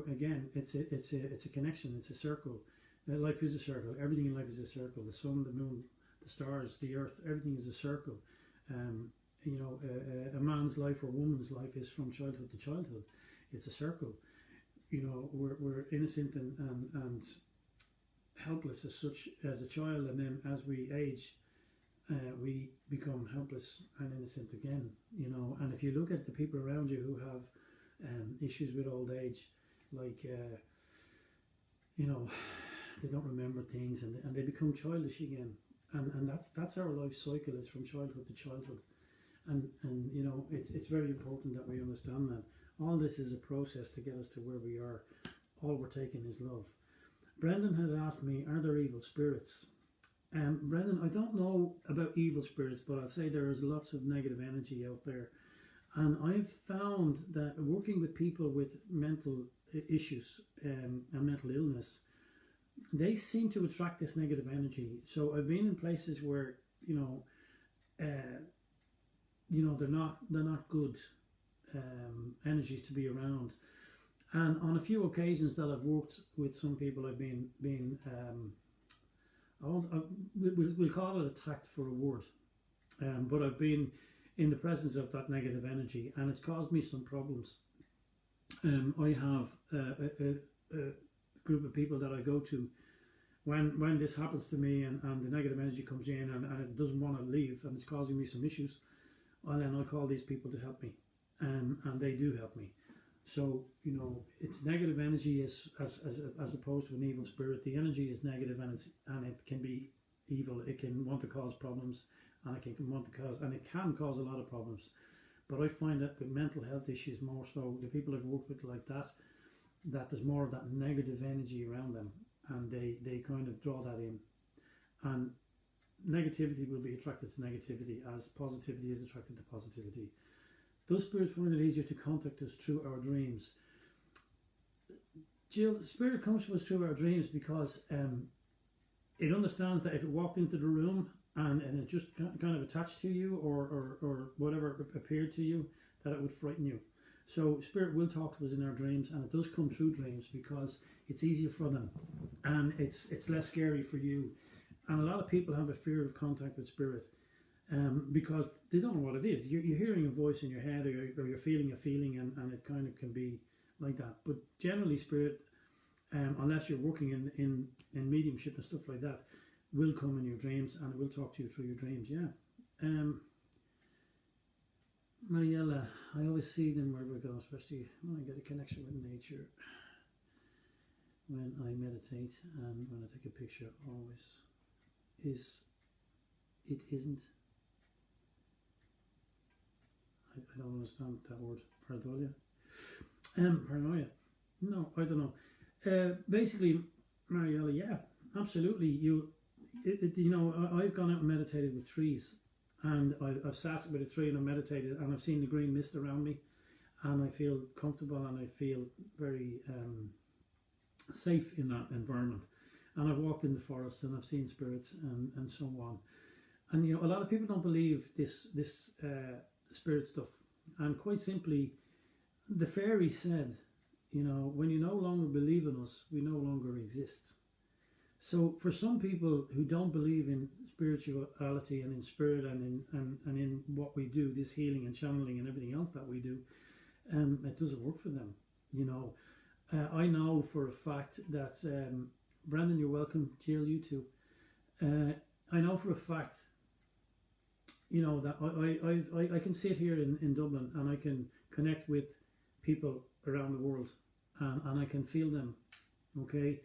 Again, it's a connection. It's a circle. Life is a circle. Everything in life is a circle. The sun, the moon, the stars, the earth. Everything is a circle. A man's life or woman's life is from childhood to childhood. It's a circle. We're innocent and helpless as such as a child, and then as we age, we become helpless and innocent again. And if you look at the people around you who have issues with old age, like they don't remember things, and they become childish again, and that's our life cycle. Is from childhood to childhood, and it's very important that we understand that all this is a process to get us to where we are. All we're taking is love. Brendan has asked me, are there evil spirits? Brendan, I don't know about evil spirits, but I'll say there is lots of negative energy out there. And I've found that working with people with mental issues and mental illness, they seem to attract this negative energy. So I've been in places where they're not good energies to be around. And on a few occasions that I've worked with some people, I've been we'll call it attacked for a word, but I've been in the presence of that negative energy, and it's caused me some problems. I have a group of people that I go to when this happens to me, and the negative energy comes in and it doesn't want to leave, and it's causing me some issues, and then I call these people to help me, and they do help me. So it's negative energy as opposed to an evil spirit. The energy is negative, and it can be evil. It can want to cause problems, and it can cause a lot of problems. But I find that with mental health issues more so, the people I've worked with like that there's more of that negative energy around them, and they kind of draw that in. And negativity will be attracted to negativity as positivity is attracted to positivity. Does spirit find it easier to contact us through our dreams? Jill, spirit comes to us through our dreams because it understands that if it walked into the room and it just kind of attached to you, or whatever appeared to you, that it would frighten you. So spirit will talk to us in our dreams, and it does come through dreams because it's easier for them, and it's less scary for you. And a lot of people have a fear of contact with spirit, because they don't know what it is. You're hearing a voice in your head, or you're feeling a feeling, and it kind of can be like that. But generally, spirit, unless you're working in mediumship and stuff like that, will come in your dreams, and it will talk to you through your dreams. Yeah. Mariella, I always see them wherever I go, especially when I get a connection with nature. When I meditate and when I take a picture, always isn't. I don't understand that word. Pareidolia. Paranoia. No, I don't know. Basically, Mariella, yeah, absolutely. You know, I've gone out and meditated with trees, and I've sat with a tree and I've meditated, and I've seen the green mist around me, and I feel comfortable, and I feel very safe in that environment. And I've walked in the forest, and I've seen spirits, and so on. And you know, a lot of people don't believe this spirit stuff. And quite simply, the fairy said, you know, when you no longer believe in us, we no longer exist. So for some people who don't believe in spirituality and in spirit and in what we do, this healing and channeling and everything else that we do, it doesn't work for them. You know, I know for a fact that Brandon, you're welcome. Jill, you too. I know for a fact, you know, that I can sit here in Dublin, and I can connect with people around the world, and I can feel them. Okay.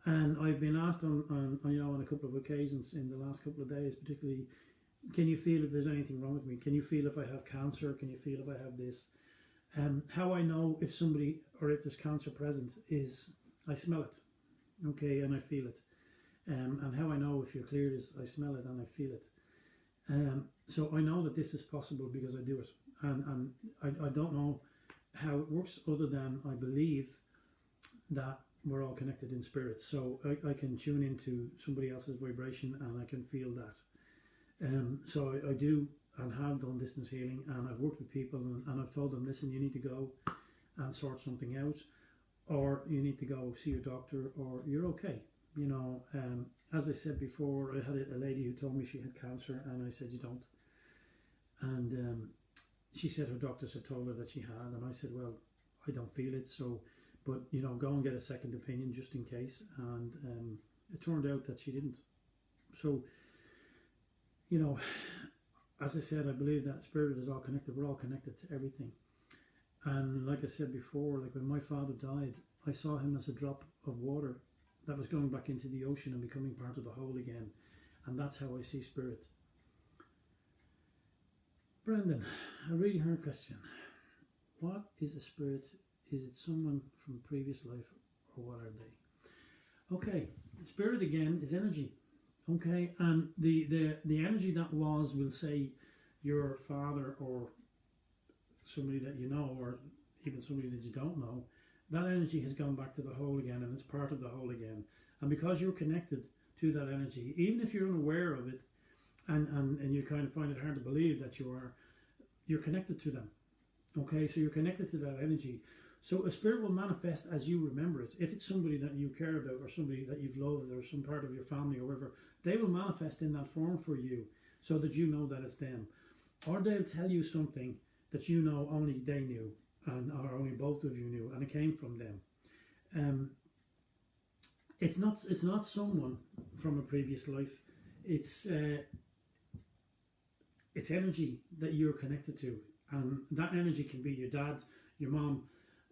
And I've been asked on a couple of occasions in the last couple of days, particularly, can you feel if there's anything wrong with me? Can you feel if I have cancer? Can you feel if I have this? How I know if somebody, or if there's cancer present, is I smell it, okay, and I feel it. And how I know if you're cleared is I smell it and I feel it. So I know that this is possible because I do it. And I don't know how it works, other than I believe that we're all connected in spirit. So I can tune into somebody else's vibration, and I can feel that. So I do and have done distance healing, and I've worked with people, and I've told them, listen, you need to go and sort something out, or you need to go see your doctor, or you're okay. You know, as I said before, I had a lady who told me she had cancer, and I said, you don't. And she said her doctors had told her that she had, and I said, well, I don't feel it, so, but, you know, go and get a second opinion just in case. And it turned out that she didn't. So, you know, as I said, I believe that spirit is all connected. We're all connected to everything. And like I said before, like when my father died, I saw him as a drop of water that was going back into the ocean and becoming part of the whole again. And that's how I see spirit. Brendan, a really hard question. What is a spirit? Is it someone from a previous life, or what are they? Okay, spirit again is energy. Okay, and the energy that was, we'll say, your father, or somebody that you know, or even somebody that you don't know, that energy has gone back to the whole again, and it's part of the whole again. And because you're connected to that energy, even if you're unaware of it, and you kind of find it hard to believe that you're connected to them. Okay, so you're connected to that energy. So a spirit will manifest as you remember it. If it's somebody that you care about, or somebody that you've loved, or some part of your family, or whatever, they will manifest in that form for you, so that you know that it's them. Or they'll tell you something that you know only they knew, or only both of you knew, and it came from them. It's not someone from a previous life. It's energy that you're connected to, and that energy can be your dad, your mom,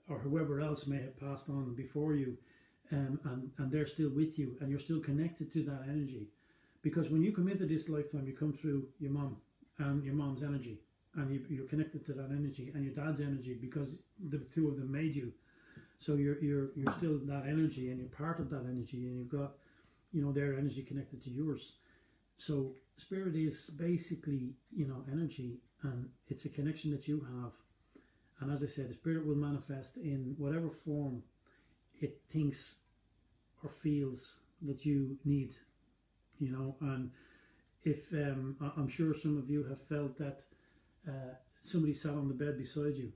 or whoever else may have passed on before you, and they're still with you, and you're still connected to that energy. Because when you come into this lifetime, you come through your mom and your mom's energy, and you're connected to that energy and your dad's energy, because the two of them made you. So you're still that energy, and you're part of that energy, and you've got, you know, their energy connected to yours. So spirit is basically, you know, energy, and it's a connection that you have. And as I said, the spirit will manifest in whatever form it thinks or feels that you need, you know. And if I'm sure some of you have felt that somebody sat on the bed beside you,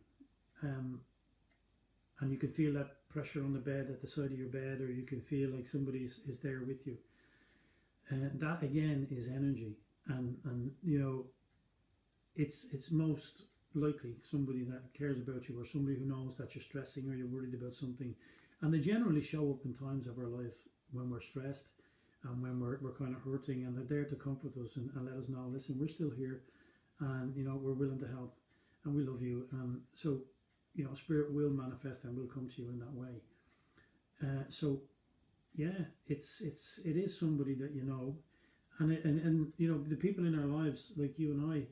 and you can feel that pressure on the bed at the side of your bed, or you can feel like somebody is there with you. That again is energy, and you know, it's most likely somebody that cares about you, or somebody who knows that you're stressing or you're worried about something. And they generally show up in times of our life when we're stressed and when we're kind of hurting, and they're there to comfort us and let us know, listen, we're still here, and you know, we're willing to help, and we love you. So you know, Spirit will manifest and will come to you in that way. So yeah, it is somebody that you know, and you know, the people in our lives, like you and I,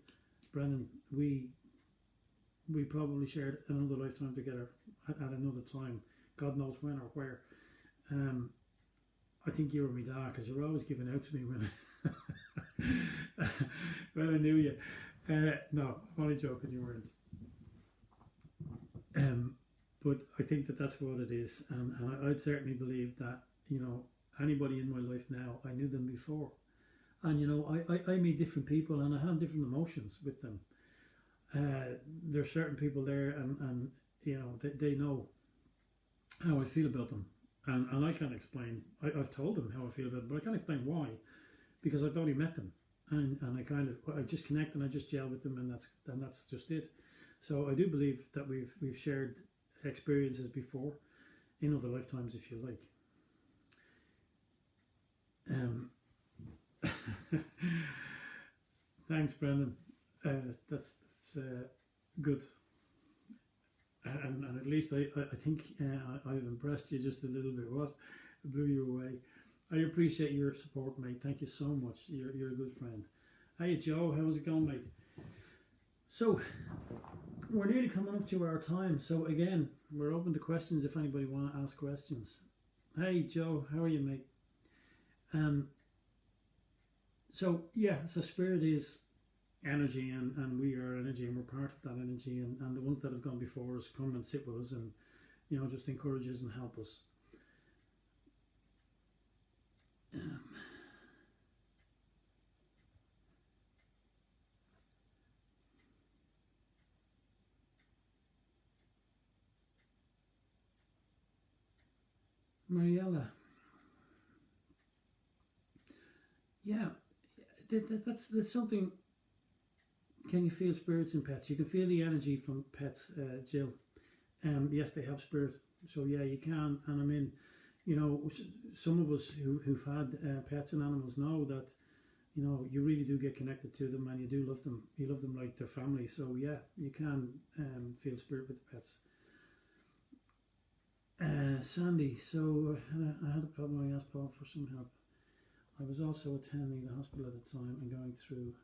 Brendan, we probably shared another lifetime together at another time. God knows when or where. I think you were my dad, because you were always giving out to me when I knew you. No, I'm only joking, you weren't. But I think that's what it is, and I'd certainly believe that, you know, anybody in my life now, I knew them before, and you know, I meet different people and I have different emotions with them. There's certain people there, and you know, they know how I feel about them, and I can't explain. I've told them how I feel about them, but I can't explain why, because I've only met them, and I just connect and I just gel with them, and that's just it. So I do believe that we've shared experiences before in other lifetimes, if you like. Thanks, Brendan. That's good, and at least I think I've impressed you just a little bit. What blew you away? I appreciate your support, mate. Thank you so much. You're a good friend. Hey, Joe, how's it going, mate? So we're nearly coming up to our time. So again, we're open to questions if anybody want to ask questions. Hey, Joe, how are you, mate? So yeah, so Spirit is energy, and we are energy, and we're part of that energy, and the ones that have gone before us come and sit with us, and you know, just encourage us and help us. Mariella, yeah, that's something. Can you feel spirits in pets? You can feel the energy from pets, Jill. Yes, they have spirit. So yeah, you can. And I mean, you know, some of us who've had pets and animals know that, you know, you really do get connected to them, and you do love them. You love them like their family. So yeah, you can feel spirit with the pets. Sandy, so I had a problem. I asked Paul for some help. I was also attending the hospital at the time and going through.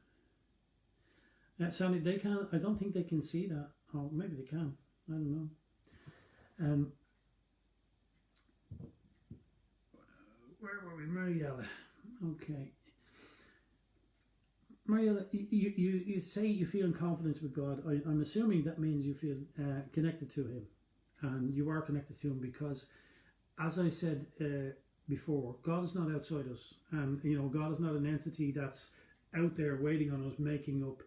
Sandy, they can. I don't think they can see that. Oh, maybe they can. I don't know. Where were we, Mariella? Okay, Mariella, you say you feel in confidence with God. I'm assuming that means you feel connected to Him, and you are connected to Him because, as I said before, God is not outside us, and you know, God is not an entity that's out there waiting on us, making up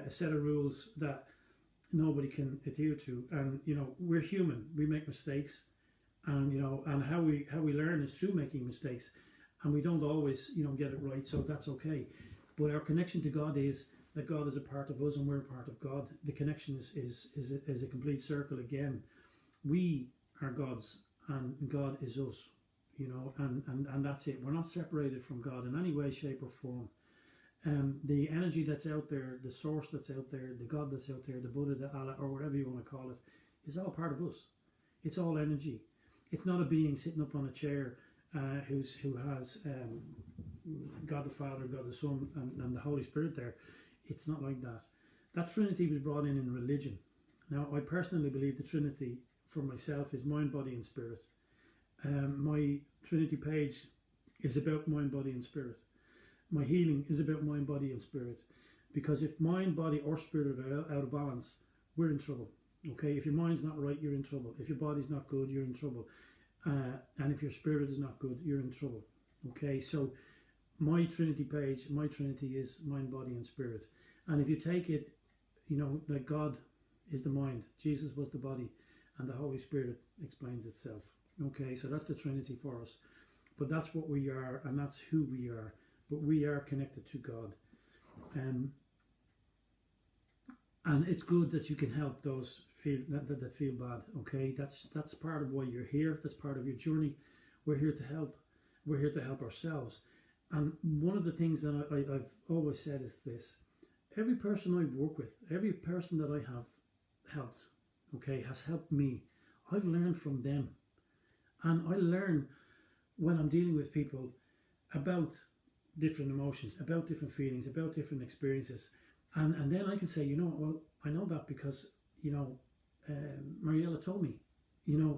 a set of rules that nobody can adhere to. And you know, we're human, we make mistakes, and you know, and how we learn is through making mistakes, and we don't always, you know, get it right, so that's okay. But our connection to God is that God is a part of us and we're a part of God. The connection is a complete circle again. We are God's and God is us, you know, and that's it. We're not separated from God in any way, shape or form. The energy that's out there, the source that's out there, the God that's out there, the Buddha, the Allah, or whatever you want to call it, is all part of us. It's all energy. It's not a being sitting up on a chair who has God the Father, God the Son, and the Holy Spirit there. It's not like that. That Trinity was brought in religion. Now, I personally believe the Trinity for myself is mind, body, and spirit. My Trinity page is about mind, body, and spirit. My healing is about mind, body, and spirit. Because if mind, body, or spirit are out of balance, we're in trouble. Okay, if your mind's not right, you're in trouble. If your body's not good, you're in trouble. And if your spirit is not good, you're in trouble. Okay, so my Trinity page, my Trinity is mind, body, and spirit. And if you take it, like God is the mind, Jesus was the body, and the Holy Spirit explains itself. Okay, so that's the Trinity for us. But that's what we are, and that's who we are. But we are connected to God. And it's good that you can help those that feel bad. Okay, that's part of why you're here. That's part of your journey. We're here to help. We're here to help ourselves. And one of the things that I've always said is this: every person I work with, every person that I have helped, okay, has helped me. I've learned from them, and I learn when I'm dealing with people about different emotions, about different feelings, about different experiences. And then I can say, well, I know that because, Mariella told me,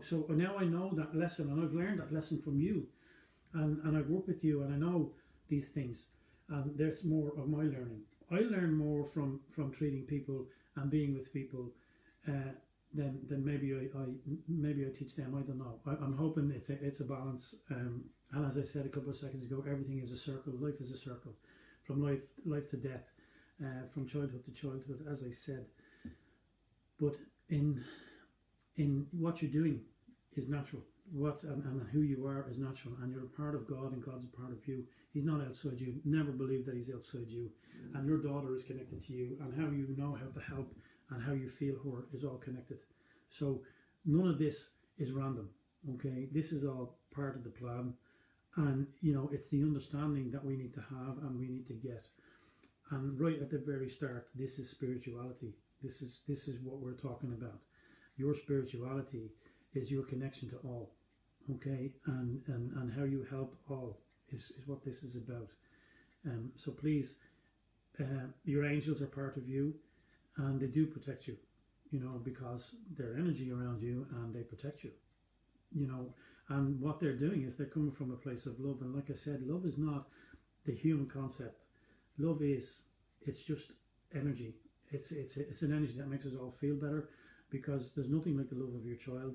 so now I know that lesson, and I've learned that lesson from you, and I've worked with you, and I know these things, and there's more of my learning. I learn more from treating people and being with people than maybe I teach them. I don't know. I'm hoping it's a balance. And as I said a couple of seconds ago, everything is a circle. Life is a circle, from life to death. From childhood to childhood, as I said. But in what you're doing is natural. And who you are is natural, and you're a part of God, and God's a part of you. He's not outside you. Never believe that he's outside you. And your daughter is connected to you, and how you know how to help and how you feel her is all connected. So none of this is random. Okay, this is all part of the plan, and it's the understanding that we need to have and we need to get. And right at the very start, this is spirituality. This is what we're talking about. Your spirituality is your connection to all, okay? And how you help all is what this is about. So please, your angels are part of you, and they do protect you, because they're energy around you, and they protect you, And what they're doing is they're coming from a place of love. And like I said, love is not the human concept. Love it's just energy. It's an energy that makes us all feel better, because there's nothing like the love of your child.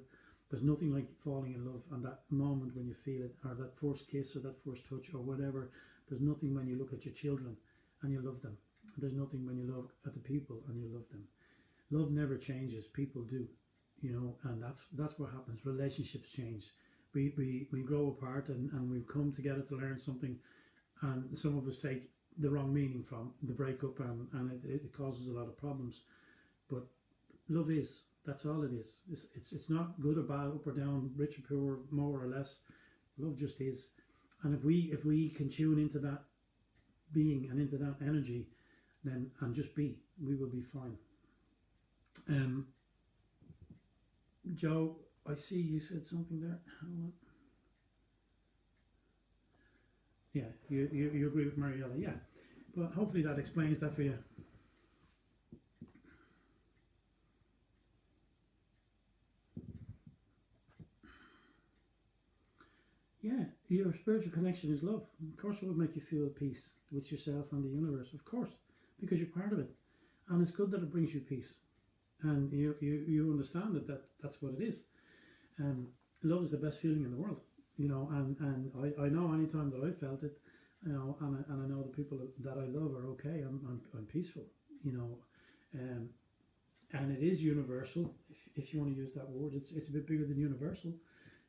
There's nothing like falling in love, and that moment when you feel it, or that first kiss, or that first touch, or whatever. There's nothing when you look at your children and you love them. There's nothing when you look at the people and you love them. Love never changes. People do, and that's what happens. Relationships change. We grow apart, and we've come together to learn something, and some of us take the wrong meaning from the breakup, and it causes a lot of problems. But love that's all it is. It's not good or bad, up or down, rich or poor, more or less. Love just is. And if we can tune into that being and into that energy, then and just be, we will be fine. Joe, I see you said something there. Hold on. Yeah, you agree with Mariella, yeah. But hopefully that explains that for you. Yeah, your spiritual connection is love. Of course it would make you feel at peace with yourself and the universe, of course, because you're part of it. And it's good that it brings you peace. And you understand that's what it is. Love is the best feeling in the world, and I know any time that I felt it, and I know the people that I love are okay. I'm peaceful, and it is universal, if you want to use that word. It's a bit bigger than universal,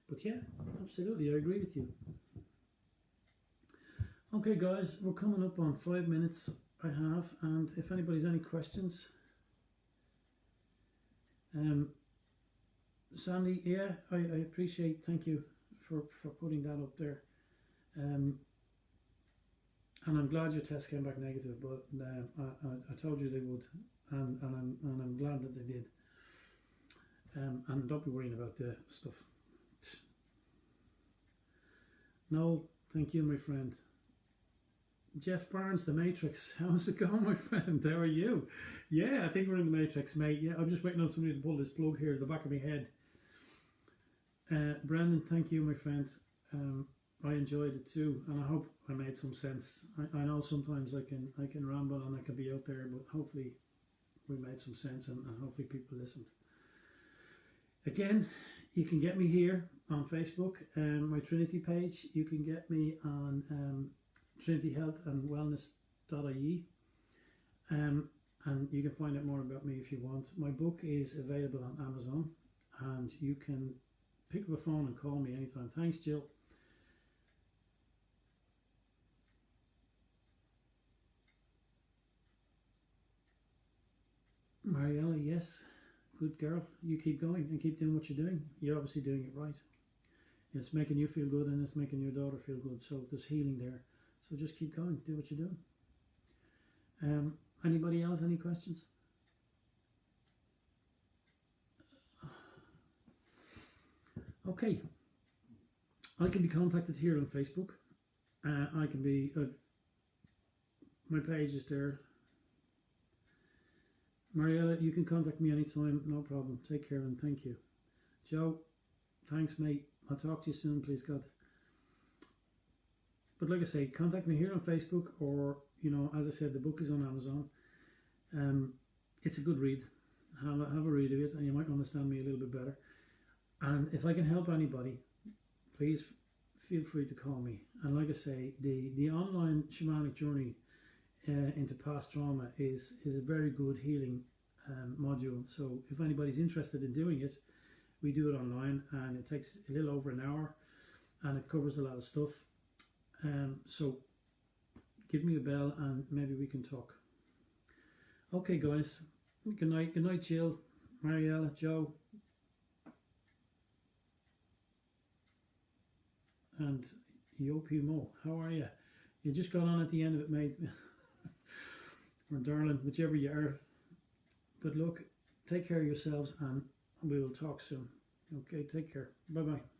but yeah, absolutely, I agree with you. Okay, guys, we're coming up on 5 minutes. I have, and if anybody's any questions, Sandy, yeah, I appreciate. Thank you for putting that up there. And I'm glad your test came back negative, but I told you they would, and I'm glad that they did. And don't be worrying about the stuff. No, thank you, my friend. Jeff Barnes, The Matrix. How's it going, my friend? How are you? Yeah, I think we're in The Matrix, mate. Yeah, I'm just waiting on somebody to pull this plug here at the back of my head. Brendan, thank you, my friend. I enjoyed it too, and I hope I made some sense. I know sometimes I can ramble and I can be out there, but hopefully we made some sense, and hopefully people listened. Again, you can get me here on Facebook, my Trinity page. You can get me on trinityhealthandwellness.ie. And you can find out more about me if you want. My book is available on Amazon, and you can pick up a phone and call me anytime. Thanks, Jill. Mariella, yes, good girl. You keep going and keep doing what you're doing. You're obviously doing it right. It's making you feel good, and it's making your daughter feel good. So there's healing there. So just keep going. Do what you're doing. Anybody else? Any questions? Okay. I can be contacted here on Facebook. I can be. My page is there. Mariella, you can contact me anytime. No problem. Take care and thank you. Joe, thanks, mate. I'll talk to you soon, please God. But like I say, contact me here on Facebook, or, you know, as I said, the book is on Amazon. It's a good read. Have a read of it, and you might understand me a little bit better. And if I can help anybody, please feel free to call me. And like I say, the online shamanic journey into past trauma is a very good healing module. So if anybody's interested in doing it, we do it online, and it takes a little over an hour, and it covers a lot of stuff. So give me a bell and maybe we can talk. Okay, guys. Good night. Good night, Jill, Mariella, Joe, and Yopi Mo. How are you? You just got on at the end of it, mate. Or darling, whichever you are. But look, take care of yourselves, and we will talk soon. Okay, take care. Bye-bye.